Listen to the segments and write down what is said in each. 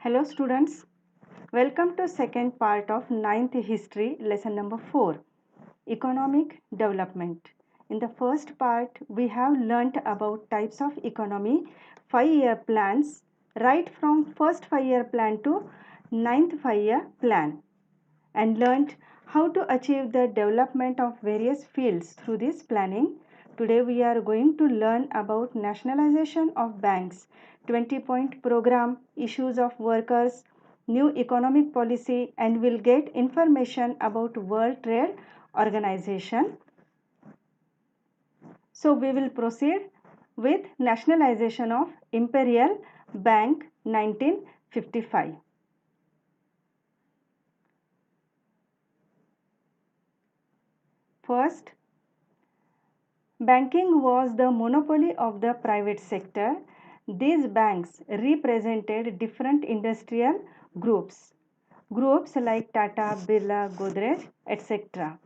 Hello students, welcome to second part of ninth history lesson number 4, economic development. In the first part we have learnt about types of economy, 5-year plans, right from first 5-year plan to ninth 5-year plan, and learnt how to achieve the development of various fields through this planning. Today we are going to learn about nationalization of banks, 20-point program, issues of workers, new economic policy, and will get information about World Trade Organization. So we will proceed with nationalization of Imperial Bank 1955. First, banking was the monopoly of the private sector. These banks represented different industrial groups, like Tata, Birla, Godrej, etc.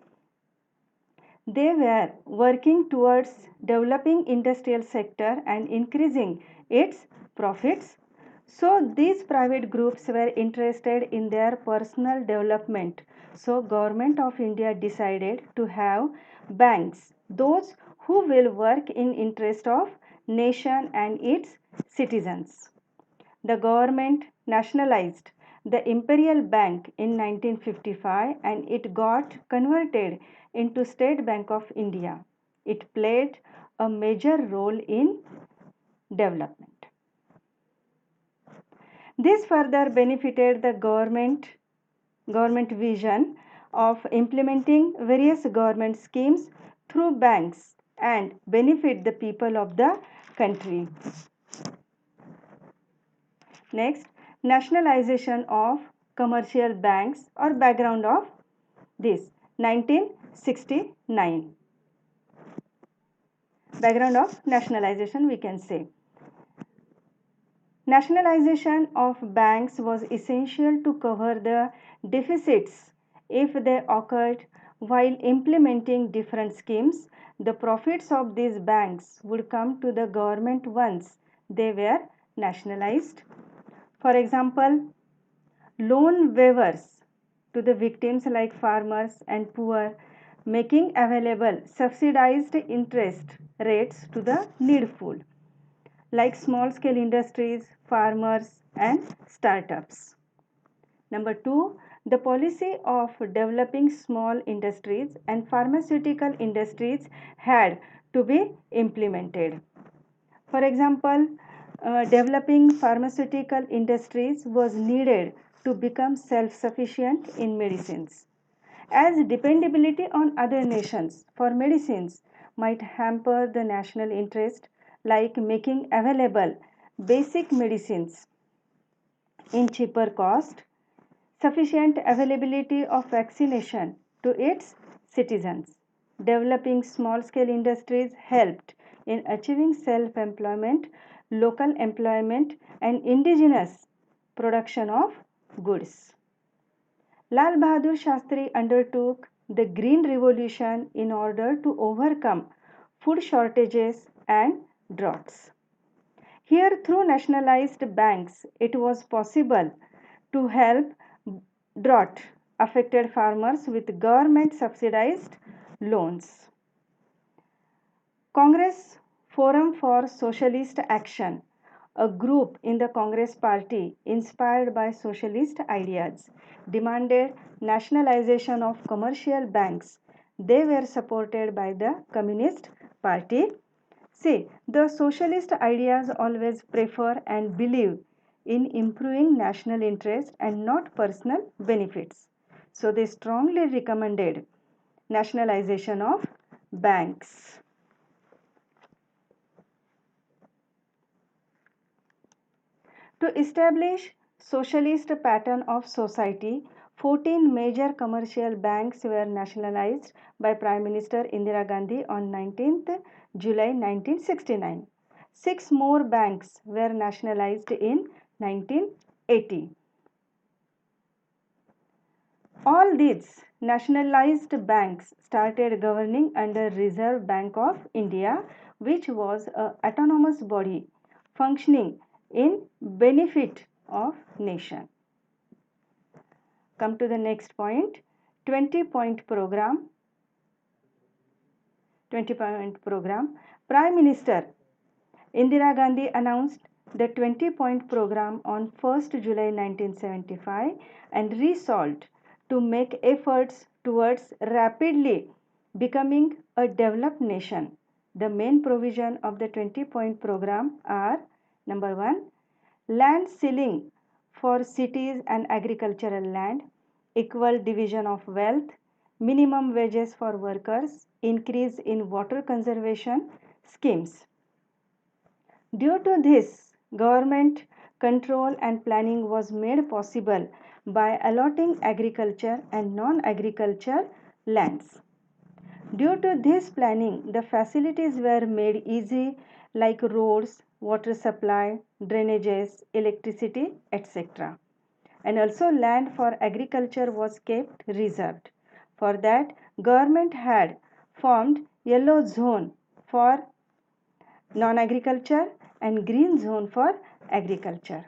They were working towards developing industrial sector and increasing its profits. So these private groups were interested in their personal development. So Government of India decided to have banks, those who will work in interest of nation and its citizens. The government nationalized the Imperial Bank in 1955 and it got converted into State Bank of India. It played a major role in development. This further benefited the government vision of implementing various government schemes through banks and benefit the people of the country. Next, nationalization of commercial banks or background of this 1969. Background of nationalization we can say. Nationalization of banks was essential to cover the deficits if they occurred while implementing different schemes. The profits of these banks would come to the government once they were nationalized. For example, loan waivers to the victims like farmers and poor, making available subsidized interest rates to the needful, like small scale industries, farmers, and startups. Number 2, the policy of developing small industries and pharmaceutical industries had to be implemented. For example, developing pharmaceutical industries was needed to become self-sufficient in medicines, as dependability on other nations for medicines might hamper the national interest, like making available basic medicines in cheaper cost, sufficient availability of vaccination to its citizens. Developing small scale industries helped in achieving self employment, local employment, and indigenous production of goods. Lal Bahadur Shastri undertook the Green Revolution in order to overcome food shortages and droughts. Here, through nationalized banks, it was possible to help drought affected farmers with government subsidized loans. Congress Forum for Socialist Action, a group in the Congress party inspired by socialist ideas, demanded nationalization of commercial banks. They were supported by the Communist Party. See, the socialist ideas always prefer and believe in improving national interest and not personal benefits. So they strongly recommended nationalization of banks. To establish socialist pattern of society, 14 major commercial banks were nationalized by Prime Minister Indira Gandhi on 19th July 1969. 6 more banks were nationalized in 1980. All these nationalized banks started governing under Reserve Bank of India, which was an autonomous body functioning in benefit of nation. Come to the next point, 20-point program. 20-point program. Prime Minister Indira Gandhi announced the 20-point program on 1st July 1975 and resolved to make efforts towards rapidly becoming a developed nation. The main provision of the 20-point program are: number 1, land ceiling for cities and agricultural land, equal division of wealth, minimum wages for workers, increase in water conservation schemes. Due to this, government control and planning was made possible by allotting agriculture and non-agriculture lands. Due to this planning, the facilities were made easy like roads, water supply, drainages, electricity, etc. And also land for agriculture was kept reserved. For that, government had formed yellow zone for non-agriculture and green zone for agriculture.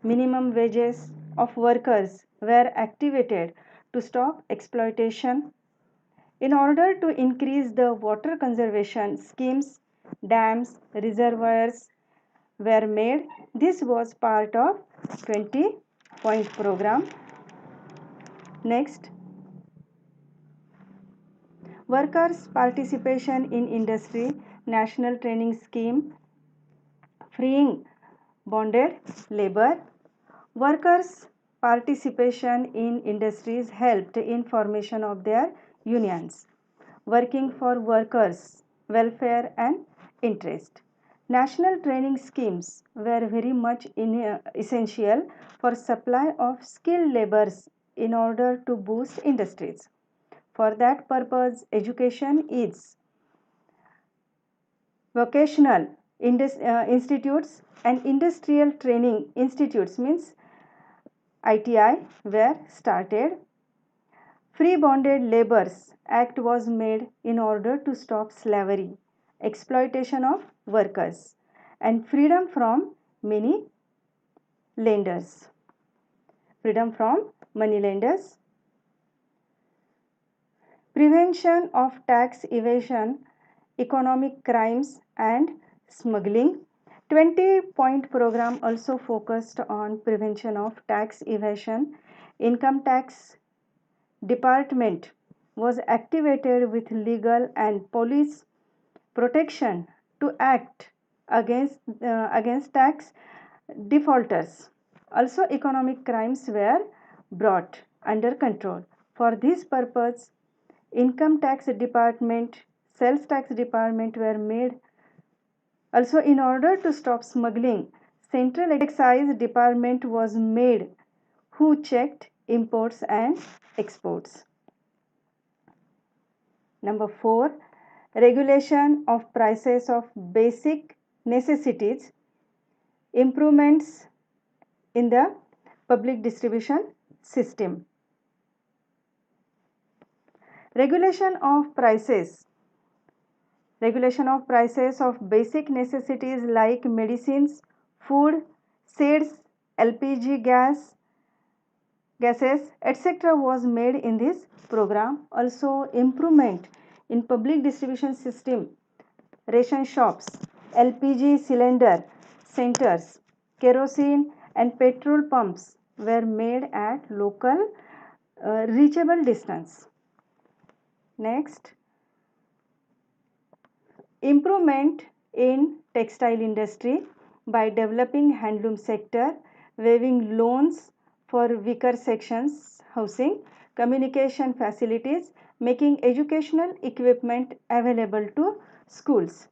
Minimum wages of workers were activated to stop exploitation. In order to increase the water conservation schemes, dams, reservoirs were made. This was part of 20-point program. Next, workers' participation in industry, national training scheme, freeing bonded labor. Workers' participation in industries helped in formation of their unions, working for workers' welfare and interest. National training schemes were very much essential for supply of skilled laborers in order to boost industries. For that purpose, education is vocational institutes and industrial training institutes means ITI were started. Free Bonded Labours Act was made in order to stop slavery, exploitation of workers, and freedom from many lenders. Freedom from money lenders. Prevention of tax evasion, economic crimes, and smuggling. 20-point program also focused on prevention of tax evasion. Income tax department was activated with legal and police protection to act against tax defaulters. Also, economic crimes were brought under control. For this purpose, income tax department, sales tax department were made. Also, in order to stop smuggling, central excise department was made who checked imports and exports. Number 4, regulation of prices of basic necessities, improvements in the public distribution system. Regulation of prices of basic necessities like medicines, food, seeds, LPG gases, etc. was made in this program. Also, improvement in public distribution system, ration shops, LPG cylinder centers, kerosene and petrol pumps were made at local reachable distance. Next, improvement in textile industry by developing handloom sector, waiving loans for weaker sections housing, communication facilities, making educational equipment available to schools.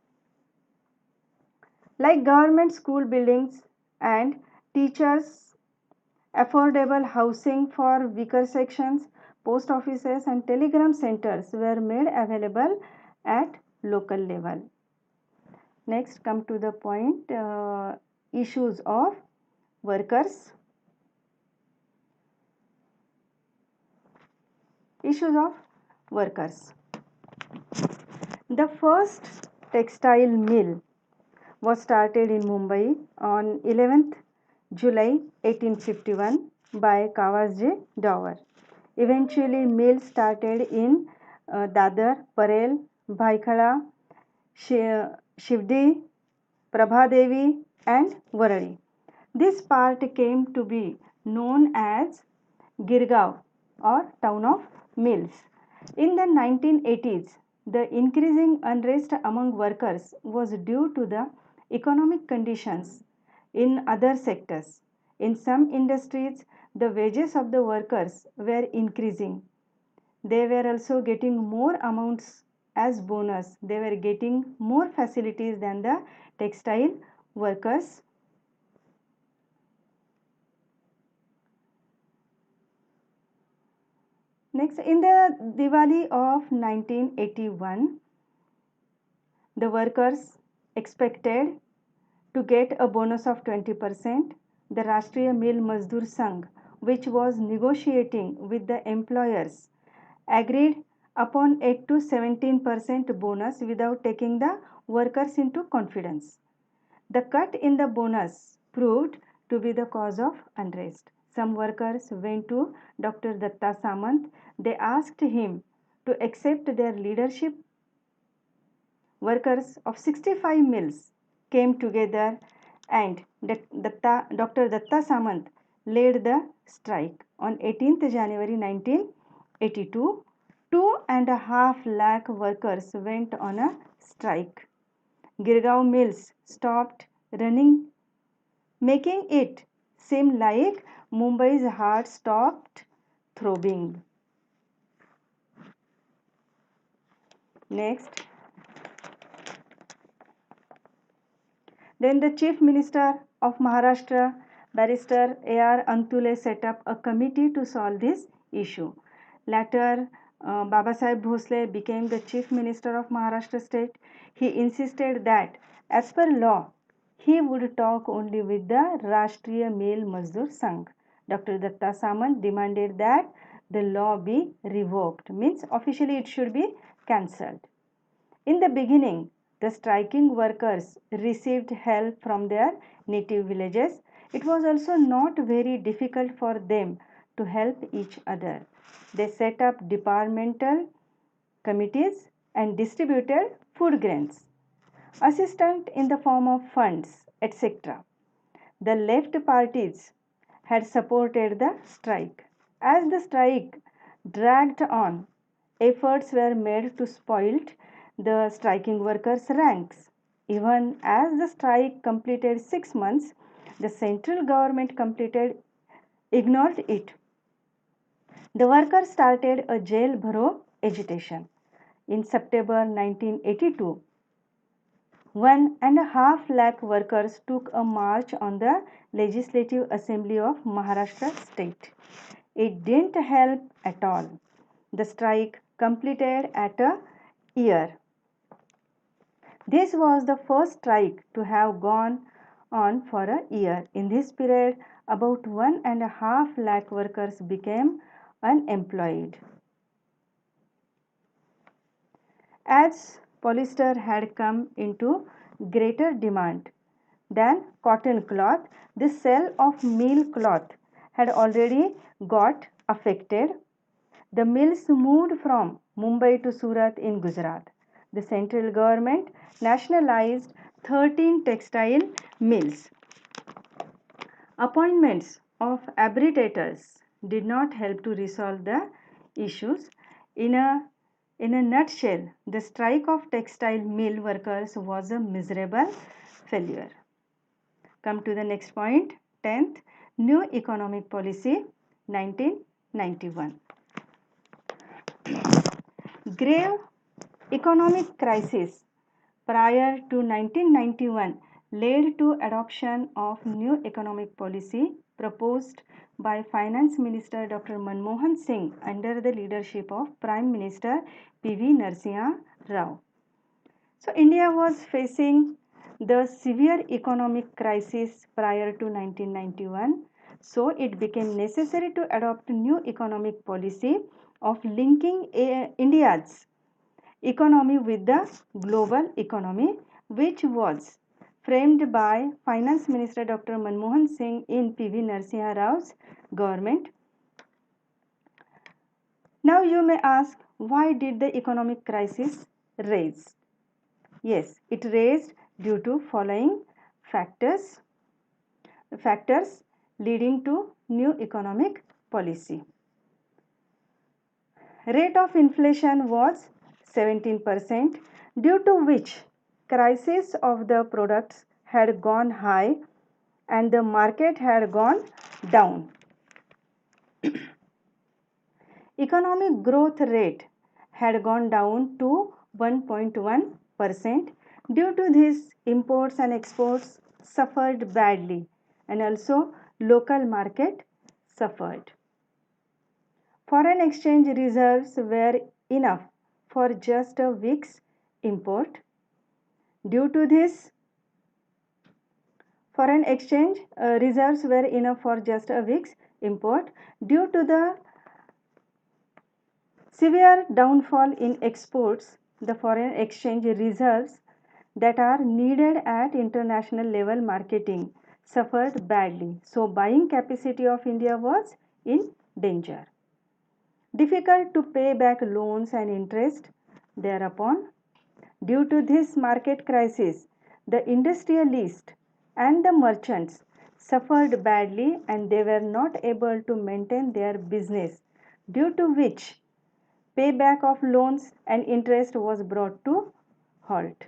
Like government school buildings and teachers, affordable housing for weaker sections, post offices and telegram centers were made available at local level. Next, come to the point, issues of workers. Issues of workers. The first textile mill was started in Mumbai on 11th July 1851 by Kawasji Dower. Eventually, mills started in Dadar, Parel, Bhaikhada, Shivdi, Prabhadevi, and Varadi. This part came to be known as Girgaon or town of mills. In the 1980s, the increasing unrest among workers was due to the economic conditions in other sectors. In some industries, the wages of the workers were increasing. They were also getting more amounts as bonus. They were getting more facilities than the textile workers. Next, in the Diwali of 1981, the workers expected to get a bonus of 20%. The Rashtriya Mil Mazdoor Sangh, which was negotiating with the employers, agreed upon 8 to 17% bonus without taking the workers into confidence. The cut in the bonus proved to be the cause of unrest. Some workers went to Dr. Datta Samant. They asked him to accept their leadership. Workers of 65 mills came together and Dr. Datta Samant led the strike. On 18th January 1982, 2.5 lakh workers went on a strike. Girgaon mills stopped running, making it seem like Mumbai's heart stopped throbbing. Next, then the Chief Minister of Maharashtra, Barrister A.R. Antule, set up a committee to solve this issue. Later, Babasaheb Bhosle became the Chief Minister of Maharashtra state. He insisted that, as per law, he would talk only with the Rashtriya Mil Mazdoor Sangh. Dr. Datta Samant demanded that the law be revoked, means officially it should be cancelled. In the beginning, the striking workers received help from their native villages. It was also not very difficult for them to help each other. They set up departmental committees and distributed food grains, assistance in the form of funds, etc. The left parties had supported the strike. As the strike dragged on, efforts were made to spoil the striking workers' ranks. Even as the strike completed 6 months, the central government ignored it. The workers started a jail bharo agitation. In September 1982, 1.5 lakh workers took a march on the Legislative Assembly of Maharashtra state. It didn't help at all. The strike completed at a year. This was the first strike to have gone on for a year. In this period, about 1.5 lakh workers became unemployed. As polyester had come into greater demand than cotton cloth, the sale of meal cloth had already got affected. The mills moved from Mumbai to Surat in Gujarat. The central government nationalized 13 textile mills. Appointments of arbitrators did not help to resolve the issues. In a, in a nutshell, the strike of textile mill workers was a miserable failure. Come to the next point, 10th, New Economic Policy 1991. Grave economic crisis prior to 1991 led to adoption of new economic policy proposed by Finance Minister Dr. Manmohan Singh under the leadership of Prime Minister P.V. Narasimha Rao. So India was facing the severe economic crisis prior to 1991. So it became necessary to adopt a new economic policy of linking India's economy with the global economy, which was framed by Finance Minister Dr. Manmohan Singh in P.V. Narasimha Rao's government. Now you may ask, why did the economic crisis rise? Yes, it raised due to following factors leading to new economic policy. Rate of inflation was 17%, due to which prices of the products had gone high and the market had gone down. Economic growth rate had gone down to 1.1%. Due to this, imports and exports suffered badly, and also local market suffered. Foreign exchange reserves were enough for just a week's import. Due to this, foreign exchange reserves were enough for just a week's import. Due to the severe downfall in exports, the foreign exchange reserves that are needed at international level marketing suffered badly. So, buying capacity of India was in danger. Difficult to pay back loans and interest thereupon. Due to this market crisis, the industrialists and the merchants suffered badly and they were not able to maintain their business, due to which payback of loans and interest was brought to halt.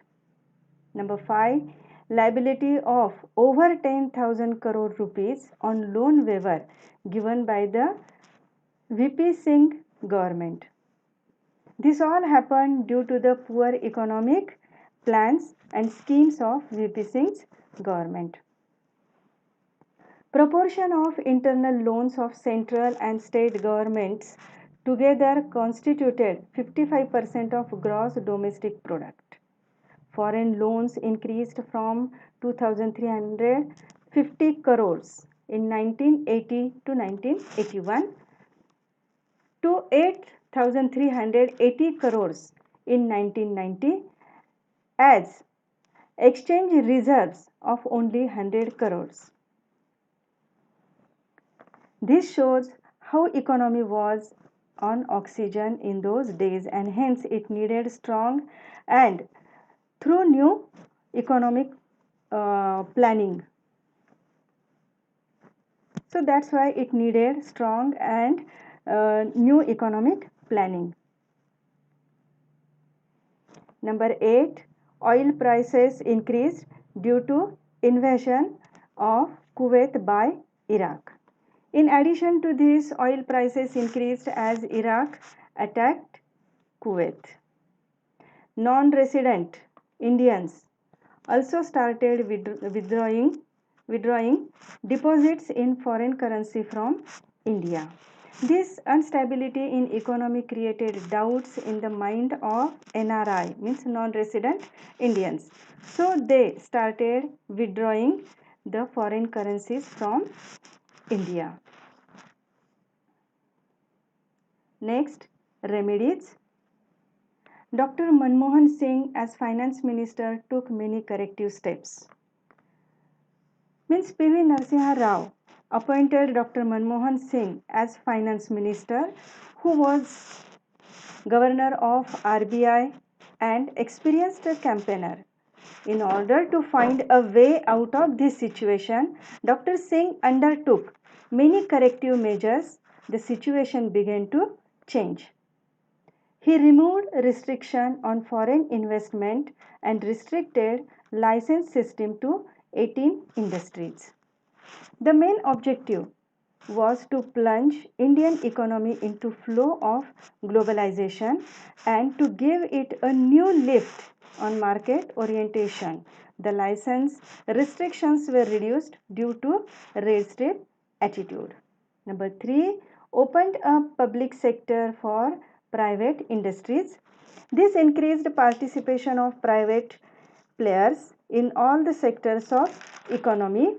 Number 5, liability of over 10,000 crore rupees on loan waiver given by the VP Singh government. This all happened due to the poor economic plans and schemes of VP Singh's government. Proportion of internal loans of central and state governments together constituted 55% of gross domestic product. Foreign loans increased from 2,350 crores in 1980 to 1981 to 8,380 crores in 1990 as exchange reserves of only 100 crores. This shows how economy was on oxygen in those days and hence it needed strong and through new economic planning. So that's why it needed strong and new economic planning. Number 8, oil prices increased due to invasion of Kuwait by Iraq. In addition to this, oil prices increased as Iraq attacked Kuwait. Non-resident Indians also started withdrawing deposits in foreign currency from India. This instability in economy created doubts in the mind of NRI, means non-resident Indians. So they started withdrawing the foreign currencies from India. Next, remedies. Dr. Manmohan Singh as finance minister took many corrective steps. Means P.V. Narasimha Rao appointed Dr. Manmohan Singh as finance minister, who was governor of RBI and experienced campaigner. In order to find a way out of this situation, Dr. Singh undertook many corrective measures. The situation began to change. He removed restriction on foreign investment and restricted license system to 18 industries. The main objective was to plunge Indian economy into flow of globalization and to give it a new lift on market orientation. The license restrictions were reduced due to red tape attitude. Number 3, opened up public sector for private industries. This increased participation of private players in all the sectors of economy.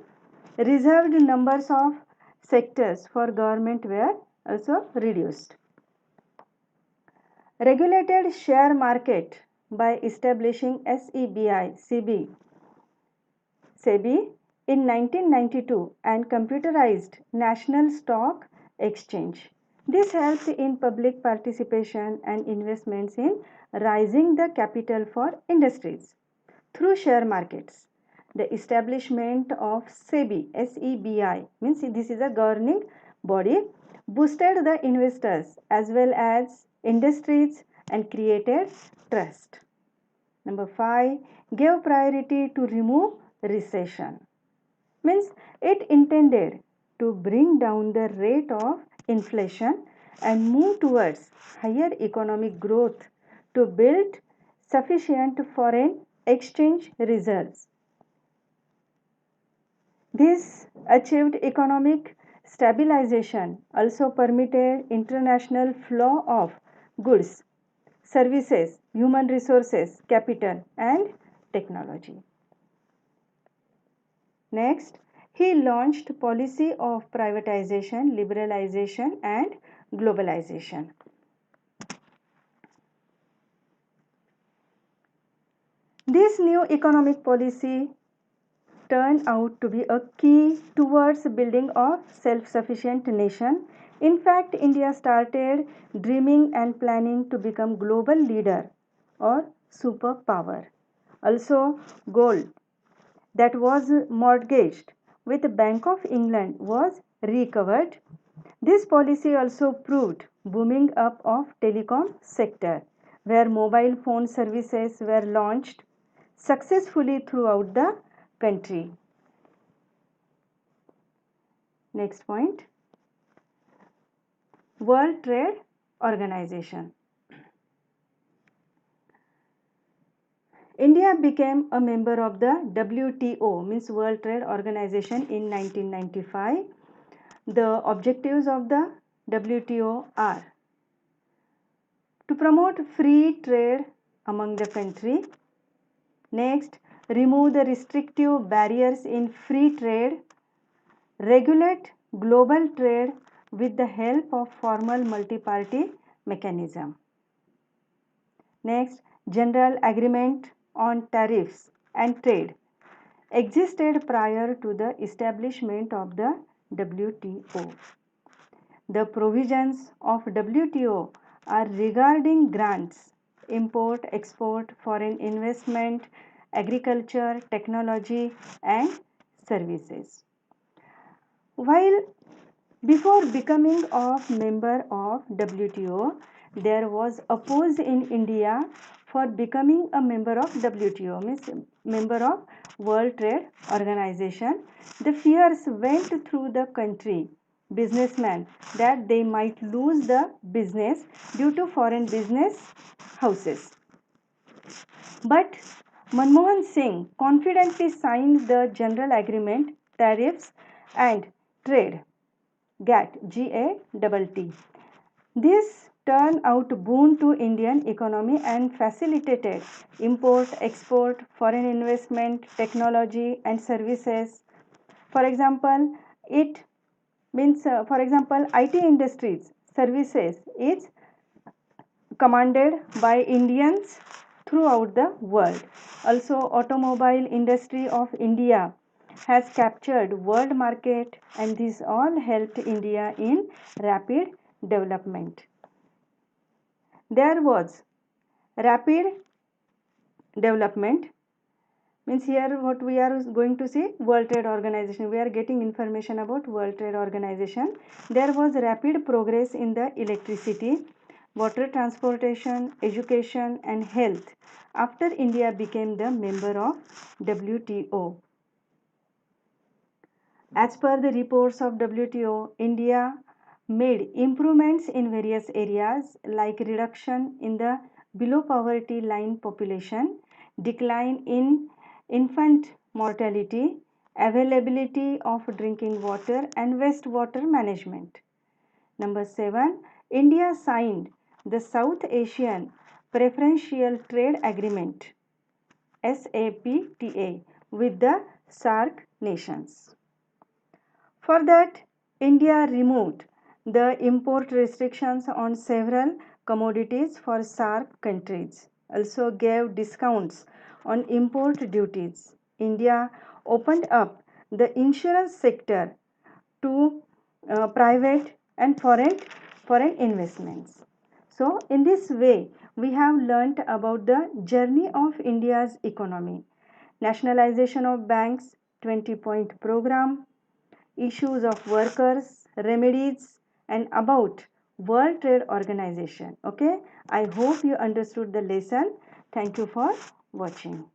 Reserved numbers of sectors for government were also reduced. Regulated share market by establishing SEBI, CB, SEBI in 1992 and computerized National Stock Exchange. This helped in public participation and investments in raising the capital for industries through share markets. The establishment of SEBI, SEBI means this is a governing body, boosted the investors as well as industries and created trust. Number 5, gave priority to remove recession. Means it intended to bring down the rate of inflation and move towards higher economic growth to build sufficient foreign exchange reserves. This achieved economic stabilization, also permitted international flow of goods, services, human resources, capital, and technology. Next, he launched policy of privatization, liberalization, and globalization. This new economic policy turned out to be a key towards building a self-sufficient nation. In fact, India started dreaming and planning to become global leader or superpower. Also, gold that was mortgaged with the Bank of England was recovered. This policy also proved booming up of telecom sector where mobile phone services were launched successfully throughout the country. Next point, World Trade Organization. India became a member of the WTO means World Trade Organization in 1995. The objectives of the WTO are to promote free trade among the country. Next, remove the restrictive barriers in free trade, regulate global trade with the help of formal multi-party mechanism. Next, general agreement on tariffs and trade existed prior to the establishment of the WTO. The provisions of WTO are regarding grants, import, export, foreign investment, agriculture, technology, and services. While before becoming a member of WTO, there was oppose in India for becoming a member of WTO, means member of World Trade Organization. The fears went through the country businessmen that they might lose the business due to foreign business houses. But Manmohan Singh confidently signed the General Agreement, Tariffs and Trade GATT. This turned out boon to Indian economy and facilitated import, export, foreign investment, technology and services. For example, it means for example IT industries services is commanded by Indians throughout the world. Also, automobile industry of India has captured world market and this all helped India in rapid development. There was rapid development means here what we are going to see World Trade Organization. We are getting information about World Trade Organization. There was rapid progress in the electricity, water transportation, education and health after India became the member of WTO. As per the reports of WTO, India made improvements in various areas like reduction in the below poverty line population, decline in infant mortality, availability of drinking water and wastewater management. Number 7, India signed the South Asian Preferential Trade Agreement SAPTA with the SAARC nations. For that, India removed the import restrictions on several commodities for SAARC countries, also gave discounts on import duties. India opened up the insurance sector to private and foreign investments. So in this way we have learnt about the journey of India's economy, nationalization of banks, 20-point program, issues of workers, remedies, and about World Trade Organization. Okay, I hope you understood the lesson. Thank you for watching.